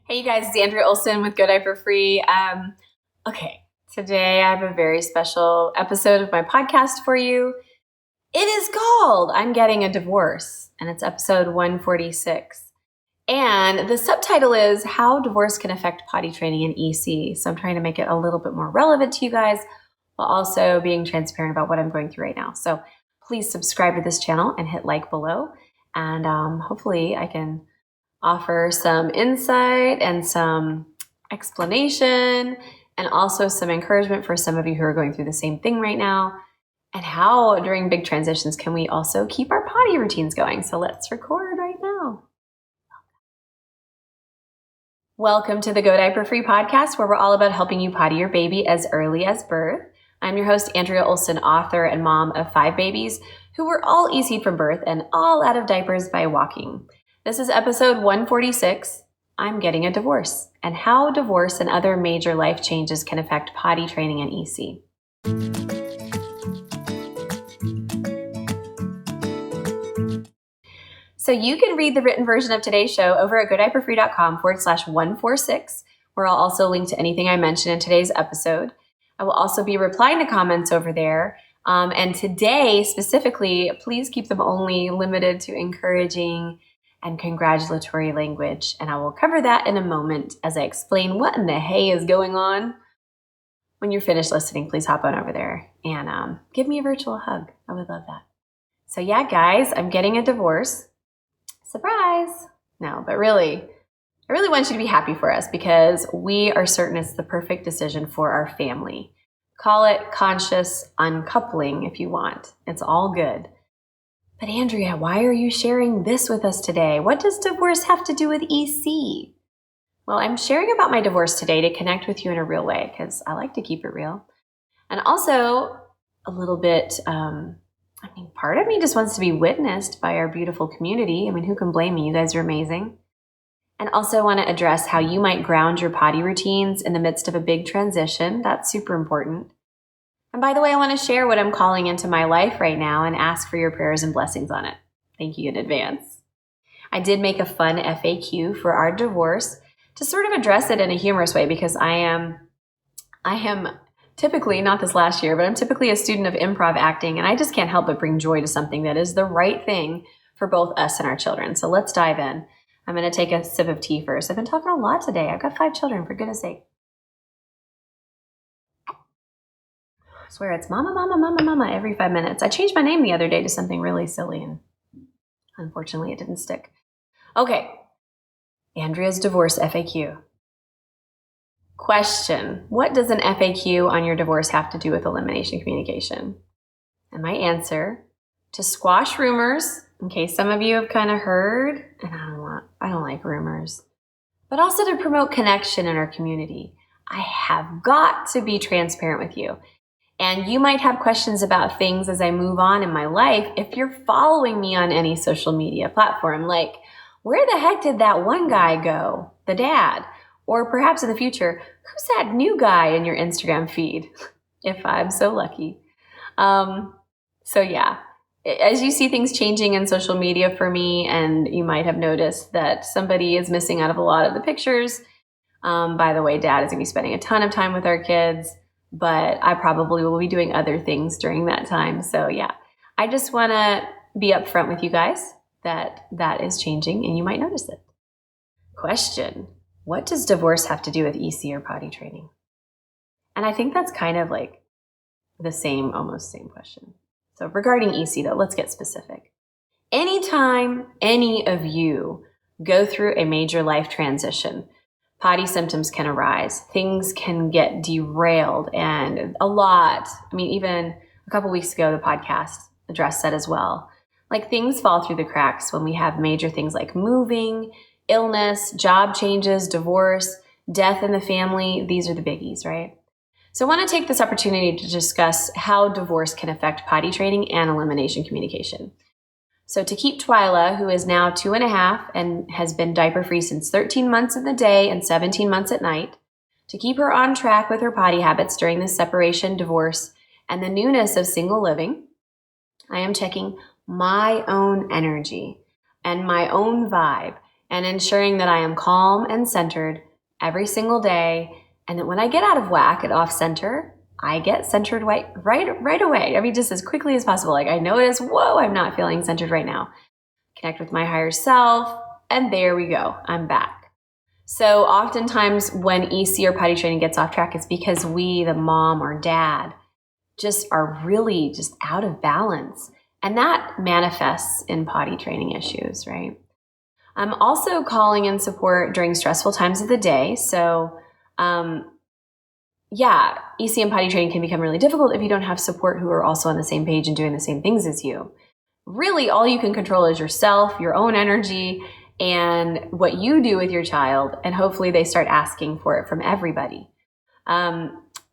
Hey, you guys, it's Andrea Olson with Go Diaper Free. Okay, today I have a very special episode of my podcast for you. It is called I'm Getting a Divorce, and it's episode 146. And the subtitle is How Divorce Can Affect Potty Training in EC. So I'm trying to make it a little bit more relevant to you guys while also being transparent about what I'm going through right now. So please subscribe to this channel and hit like below. And hopefully I can offer some insight and some explanation and also some encouragement for some of you who are going through the same thing right now, and how during big transitions can we also keep our potty routines going. So let's record right now. Welcome to the Go Diaper Free podcast, where we're all about helping you potty your baby as early as birth. I'm your host, Andrea Olson, author and mom of 5 babies who were all EC from birth and all out of diapers by walking. This is episode 146, I'm Getting a Divorce, and how divorce and other major life changes can affect potty training in EC. So you can read the written version of today's show over at godiaperfree.com/146, where I'll also link to anything I mentioned in today's episode. I will also be replying to comments over there. And today, specifically, please keep them only limited to encouraging and congratulatory language. And I will cover that in a moment as I explain what in the hay is going on. When you're finished listening, please hop on over there and give me a virtual hug. I would love that. So yeah, guys, I'm getting a divorce. Surprise! No, but really, I really want you to be happy for us because we are certain it's the perfect decision for our family. Call it conscious uncoupling if you want. It's all good. But Andrea, why are you sharing this with us today? What does divorce have to do with EC? Well, I'm sharing about my divorce today to connect with you in a real way because I like to keep it real. And also a little bit, part of me just wants to be witnessed by our beautiful community. Who can blame me? You guys are amazing. And also want to address how you might ground your potty routines in the midst of a big transition. That's super important. And by the way, I want to share what I'm calling into my life right now and ask for your prayers and blessings on it. Thank you in advance. I did make a fun FAQ for our divorce to sort of address it in a humorous way because I am typically, not this last year, but I'm typically a student of improv acting, and I just can't help but bring joy to something that is the right thing for both us and our children. So let's dive in. I'm going to take a sip of tea first. I've been talking a lot today. I've got 5 children, for goodness sake. I swear it's mama, mama, mama, mama every 5 minutes. I changed my name the other day to something really silly, and unfortunately it didn't stick. Okay, Andrea's divorce FAQ. Question: what does an FAQ on your divorce have to do with elimination communication? And my answer: to squash rumors, in case some of you have kind of heard, and I don't like rumors, but also to promote connection in our community. I have got to be transparent with you. And you might have questions about things as I move on in my life if you're following me on any social media platform, like, where the heck did that one guy go? The dad. Or perhaps in the future, who's that new guy in your Instagram feed? If I'm so lucky. So yeah, as you see things changing in social media for me, and you might have noticed that somebody is missing out of a lot of the pictures. By the way, Dad is going to be spending a ton of time with our kids, but I probably will be doing other things during that time. So yeah, I just want to be upfront with you guys that is changing and you might notice it. Question: what does divorce have to do with EC or potty training? And I think that's kind of like the almost same question. So regarding EC though, let's get specific. Anytime any of you go through a major life transition, potty symptoms can arise. Things can get derailed, and a lot. Even a couple weeks ago, the podcast addressed that as well. Like, things fall through the cracks when we have major things like moving, illness, job changes, divorce, death in the family. These are the biggies, right? So I want to take this opportunity to discuss how divorce can affect potty training and elimination communication. So to keep Twyla, who is now 2.5 and has been diaper-free since 13 months in the day and 17 months at night, to keep her on track with her potty habits during this separation, divorce, and the newness of single living, I am checking my own energy and my own vibe and ensuring that I am calm and centered every single day. And that when I get out of whack and off center, I get centered right away. I mean, just as quickly as possible. Like I notice, whoa, I'm not feeling centered right now. Connect with my higher self, and there we go. I'm back. So oftentimes when EC or potty training gets off track, it's because we, the mom or dad, just are really just out of balance. And that manifests in potty training issues, right? I'm also calling in support during stressful times of the day. So, EC and potty training can become really difficult if you don't have support who are also on the same page and doing the same things as you. Really, all you can control is yourself, your own energy, and what you do with your child, and hopefully they start asking for it from everybody.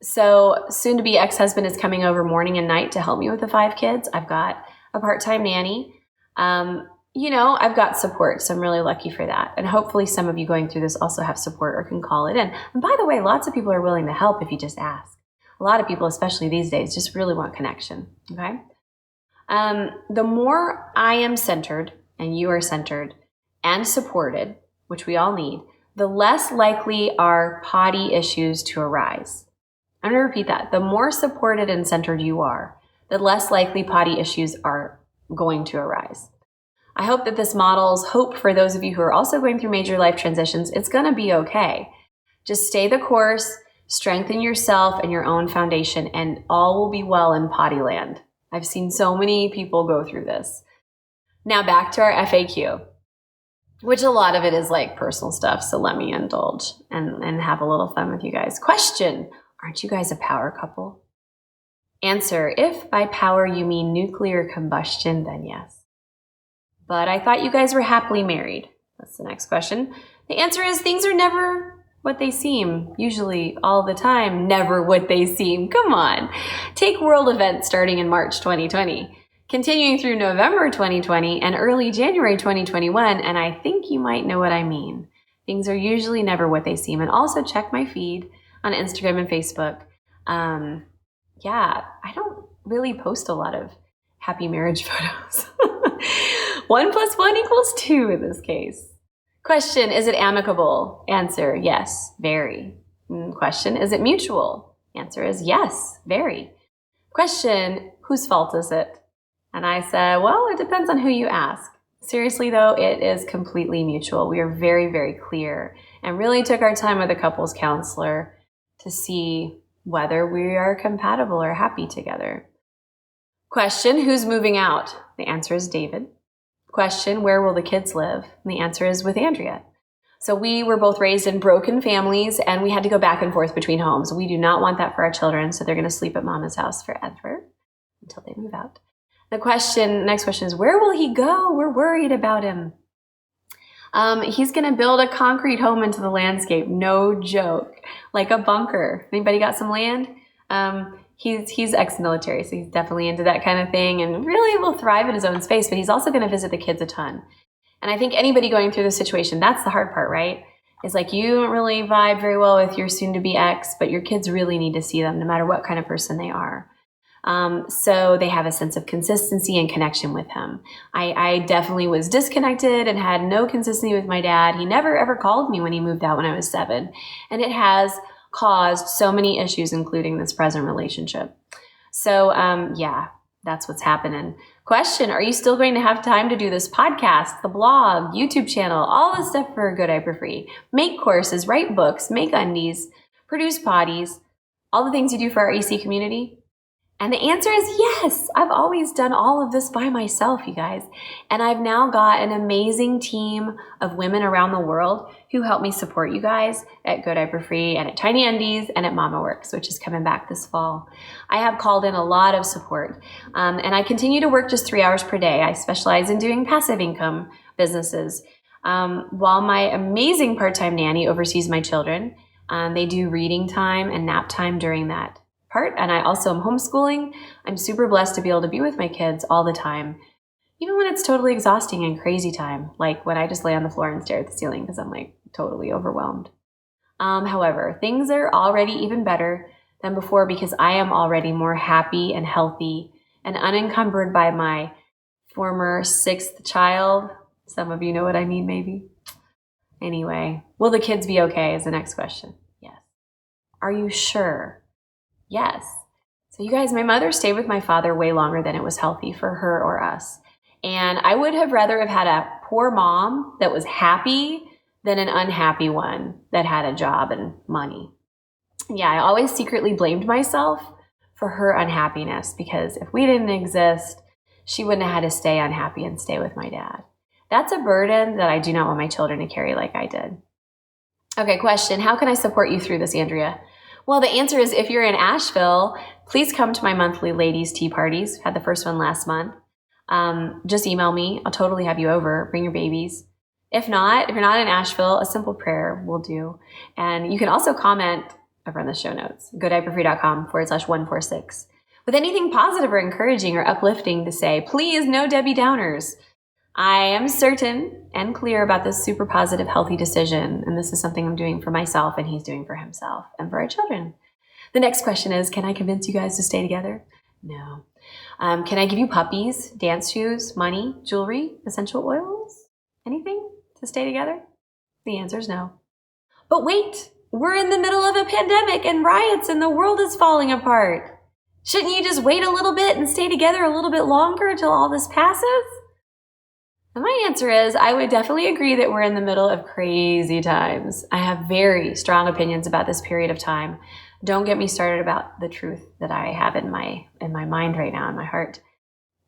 So soon-to-be ex-husband is coming over morning and night to help me with the 5 kids. I've got a part-time nanny. I've got support, so I'm really lucky for that. And hopefully some of you going through this also have support or can call it in. And by the way, lots of people are willing to help if you just ask. A lot of people, especially these days, just really want connection, okay? The more I am centered and you are centered and supported, which we all need, the less likely are potty issues to arise. I'm going to repeat that. The more supported and centered you are, the less likely potty issues are going to arise. I hope that this models hope for those of you who are also going through major life transitions. It's going to be okay. Just stay the course, strengthen yourself and your own foundation, and all will be well in potty land. I've seen so many people go through this. Now back to our FAQ, which a lot of it is like personal stuff. So let me indulge and have a little fun with you guys. Question: aren't you guys a power couple? Answer: if by power you mean nuclear combustion, then yes. But I thought you guys were happily married. That's the next question. The answer is things are never what they seem. Usually, all the time, never what they seem. Come on. Take world events starting in March 2020, continuing through November 2020 and early January 2021, and I think you might know what I mean. Things are usually never what they seem. And also check my feed on Instagram and Facebook. I don't really post a lot of happy marriage photos. 1 + 1 = 2 in this case. Question: is it amicable? Answer: yes, very. Question: is it mutual? Answer is yes, very. Question: whose fault is it? And I said, well, it depends on who you ask. Seriously though, it is completely mutual. We are very, very clear and really took our time with a couples counselor to see whether we are compatible or happy together. Question: who's moving out? The answer is David. Question: where will the kids live? And the answer is with Andrea. So we were both raised in broken families and we had to go back and forth between homes. We do not want that for our children, so they're going to sleep at mama's house forever until they move out. Next question is, where will he go? We're worried about him. He's going to build a concrete home into the landscape. No joke. Like a bunker. Anybody got some land? He's ex-military, so he's definitely into that kind of thing and really will thrive in his own space, but he's also going to visit the kids a ton. And I think anybody going through this situation, that's the hard part, right? It's like you don't really vibe very well with your soon-to-be ex, but your kids really need to see them no matter what kind of person they are. So they have a sense of consistency and connection with him. I definitely was disconnected and had no consistency with my dad. He never ever called me when he moved out when I was 7. And it has caused so many issues, including this present relationship. So, that's what's happening. Question: are you still going to have time to do this podcast, the blog, YouTube channel, all the stuff for Good Hyper Free? Make courses, write books, make undies, produce potties, all the things you do for our EC community? And the answer is yes. I've always done all of this by myself, you guys. And I've now got an amazing team of women around the world who help me support you guys at Good Hyper Free and at Tiny Undies and at Mama Works, which is coming back this fall. I have called in a lot of support. And I continue to work just 3 hours per day. I specialize in doing passive income businesses. While my amazing part-time nanny oversees my children, they do reading time and nap time during that part. And I also am homeschooling. I'm super blessed to be able to be with my kids all the time, even when it's totally exhausting and crazy time, like when I just lay on the floor and stare at the ceiling because I'm like totally overwhelmed. However, things are already even better than before because I am already more happy and healthy and unencumbered by my former 6th child. Some of you know what I mean, maybe. Anyway, will the kids be okay is the next question. Yes. Are you sure? Yes. So you guys, my mother stayed with my father way longer than it was healthy for her or us. And I would have rather have had a poor mom that was happy than an unhappy one that had a job and money. Yeah, I always secretly blamed myself for her unhappiness because if we didn't exist, she wouldn't have had to stay unhappy and stay with my dad. That's a burden that I do not want my children to carry like I did. Okay, question. How can I support you through this, Andrea? Well, the answer is if you're in Asheville, please come to my monthly ladies' tea parties. Had the first one last month. Just email me. I'll totally have you over. Bring your babies. If not, if you're not in Asheville, a simple prayer will do. And you can also comment over in the show notes, goodiaperfree.com/146 with anything positive or encouraging or uplifting to say. Please, no Debbie Downers. I am certain and clear about this super positive, healthy decision. And this is something I'm doing for myself and he's doing for himself and for our children. The next question is, can I convince you guys to stay together? No. Can I give you puppies, dance shoes, money, jewelry, essential oils, anything to stay together? The answer is no. But wait, we're in the middle of a pandemic and riots and the world is falling apart. Shouldn't you just wait a little bit and stay together a little bit longer until all this passes? And my answer is I would definitely agree that we're in the middle of crazy times. I have very strong opinions about this period of time. Don't get me started about the truth that I have in my mind right now, in my heart.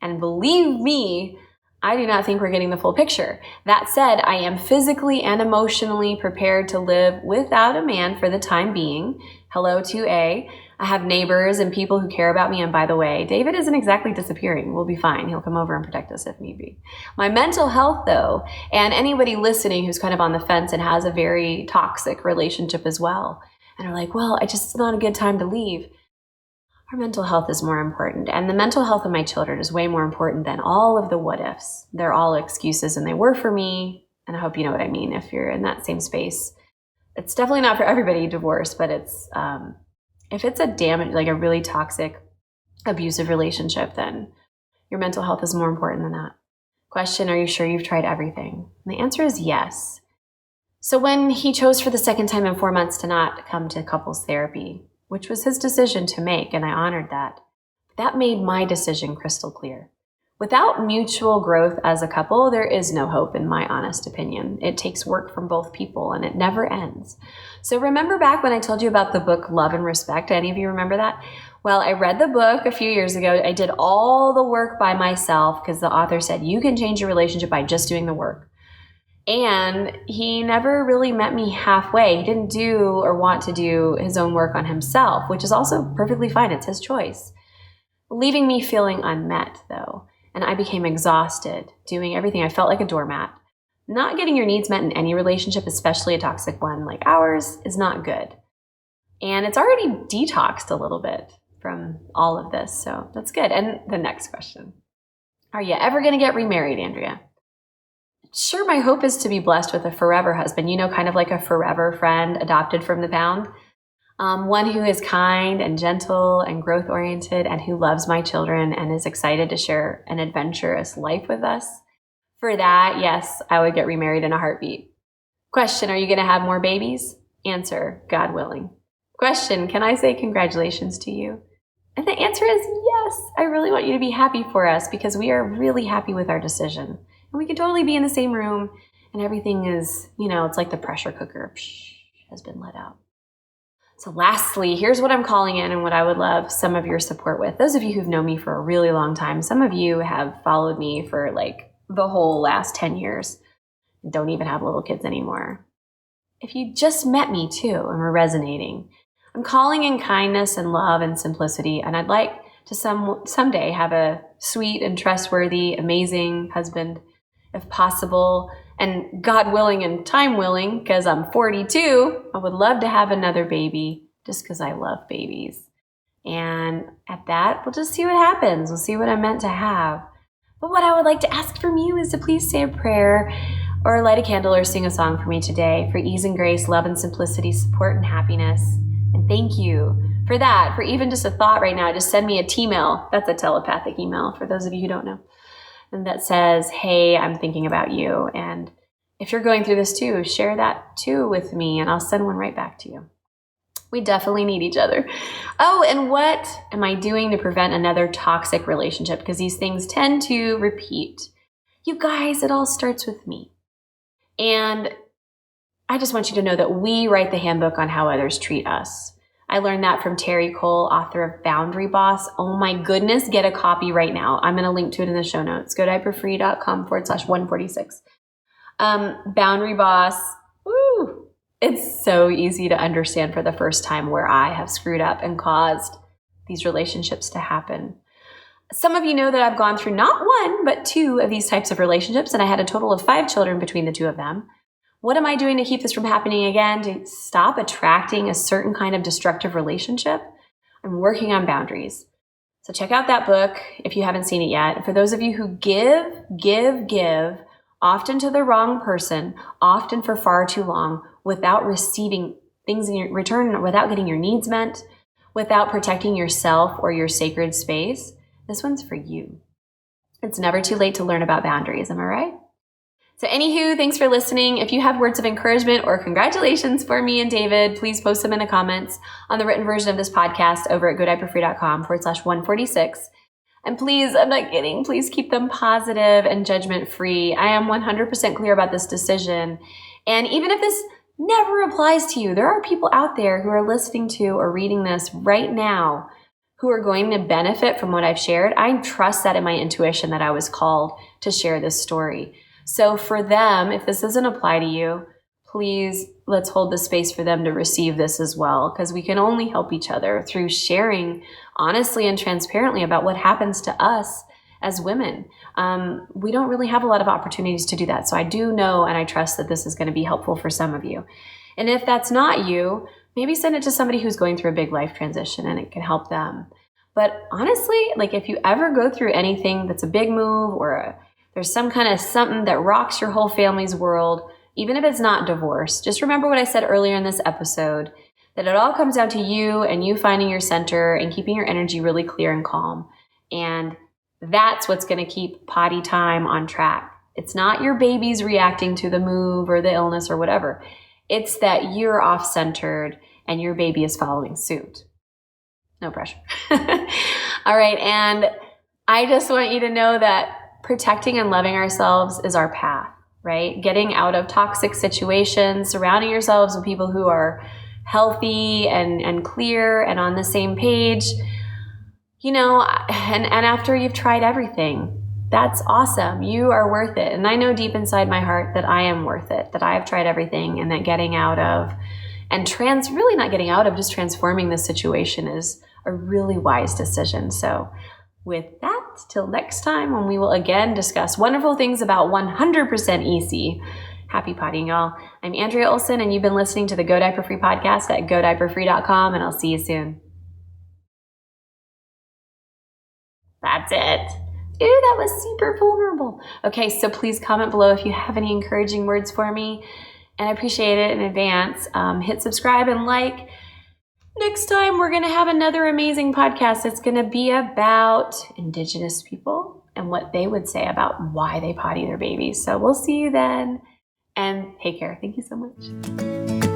And believe me, I do not think we're getting the full picture. That said, I am physically and emotionally prepared to live without a man for the time being. Hello to A. I have neighbors and people who care about me. And by the way, David isn't exactly disappearing. We'll be fine. He'll come over and protect us if need be. My mental health, though, and anybody listening who's kind of on the fence and has a very toxic relationship as well, and are like, well, it's not a good time to leave. Our mental health is more important. And the mental health of my children is way more important than all of the what ifs. They're all excuses and they were for me. And I hope you know what I mean if you're in that same space. It's definitely not for everybody, divorce, but it's, if it's a like a really toxic, abusive relationship, then your mental health is more important than that. Question, are you sure you've tried everything? And the answer is yes. So when he chose for the second time in 4 months to not come to couples therapy, which was his decision to make, and I honored that, that made my decision crystal clear. Without mutual growth as a couple, there is no hope, in my honest opinion. It takes work from both people, and it never ends. So remember back when I told you about the book Love and Respect? Any of you remember that? Well, I read the book a few years ago. I did all the work by myself because the author said you can change your relationship by just doing the work. And he never really met me halfway. He didn't do or want to do his own work on himself, which is also perfectly fine. It's his choice. Leaving me feeling unmet, though. And I became exhausted doing everything. I felt like a doormat. Not getting your needs met in any relationship, especially a toxic one like ours, is not good. And it's already detoxed a little bit from all of this, so that's good. And the next question. Are you ever going to get remarried, Andrea? Sure, my hope is to be blessed with a forever husband, kind of like a forever friend adopted from the pound. One who is kind and gentle and growth-oriented and who loves my children and is excited to share an adventurous life with us. For that, yes, I would get remarried in a heartbeat. Question, are you going to have more babies? Answer, God willing. Question, can I say congratulations to you? And the answer is yes. I really want you to be happy for us because we are really happy with our decision. And we can totally be in the same room and everything is, it's like the pressure cooker has been let out. So lastly, here's what I'm calling in and what I would love some of your support with. Those of you who've known me for a really long time, some of you have followed me for like the whole last 10 years. Don't even have little kids anymore. If you just met me too and we're resonating, I'm calling in kindness and love and simplicity. And I'd like to someday have a sweet and trustworthy, amazing husband, if possible, and God willing and time willing, because I'm 42, I would love to have another baby just because I love babies. And at that, we'll just see what happens. We'll see what I'm meant to have. But what I would like to ask from you is to please say a prayer or light a candle or sing a song for me today for ease and grace, love and simplicity, support and happiness. And thank you for that. For even just a thought right now, just send me a T-mail. That's a telepathic email for those of you who don't know. And that says, hey, I'm thinking about you. And if you're going through this too, share that too with me and I'll send one right back to you. We definitely need each other. Oh, and what am I doing to prevent another toxic relationship? Because these things tend to repeat. You guys, it all starts with me. And I just want you to know that we write the handbook on how others treat us. I learned that from Terry Cole, author of Boundary Boss. Oh my goodness, get a copy right now. I'm going to link to it in the show notes. Go to diaperfree.com/146. Boundary Boss. Woo! It's so easy to understand for the first time where I have screwed up and caused these relationships to happen. Some of you know that I've gone through not one, but 2 of these types of relationships, and I had a total of 5 children between the 2 of them. What am I doing to keep this from happening again, to stop attracting a certain kind of destructive relationship? I'm working on boundaries. So check out that book if you haven't seen it yet. For those of you who give, often to the wrong person, often for far too long, without receiving things in your return, without getting your needs met, without protecting yourself or your sacred space, this one's for you. It's never too late to learn about boundaries, am I right? So anywho, thanks for listening. If you have words of encouragement or congratulations for me and David, please post them in the comments on the written version of this podcast over at godiaperfree.com/146. And please, I'm not kidding, please keep them positive and judgment-free. I am 100% clear about this decision. And even if this never applies to you, there are people out there who are listening to or reading this right now who are going to benefit from what I've shared. I trust that in my intuition that I was called to share this story. So for them, if this doesn't apply to you, please let's hold the space for them to receive this as well, because we can only help each other through sharing honestly and transparently about what happens to us as women. We don't really have a lot of opportunities to do that. So I do know and I trust that this is going to be helpful for some of you. And if that's not you, maybe send it to somebody who's going through a big life transition and it can help them. But honestly, like if you ever go through anything that's a big move or there's some kind of something that rocks your whole family's world, even if it's not divorce, just remember what I said earlier in this episode, that it all comes down to you and you finding your center and keeping your energy really clear and calm. And that's what's going to keep potty time on track. It's not your baby's reacting to the move or the illness or whatever. It's that you're off-centered and your baby is following suit. No pressure. All right. And I just want you to know that protecting and loving ourselves is our path, right? Getting out of toxic situations, surrounding yourselves with people who are healthy and clear and on the same page, you know, and after you've tried everything, that's awesome. You are worth it. And I know deep inside my heart that I am worth it, that I have tried everything and that getting out of and really not getting out of, just transforming this situation is a really wise decision. So with that, till next time when we will again discuss wonderful things about 100% easy. Happy pottying, y'all. I'm Andrea Olson, and you've been listening to the Go Diaper Free podcast at godiaperfree.com, and I'll see you soon. That's it. Ew, that was super vulnerable. Okay, so please comment below if you have any encouraging words for me, and I appreciate it in advance. Hit subscribe and like. Next time, we're going to have another amazing podcast. It's going to be about Indigenous people and what they would say about why they potty their babies. So we'll see you then, and take care. Thank you so much.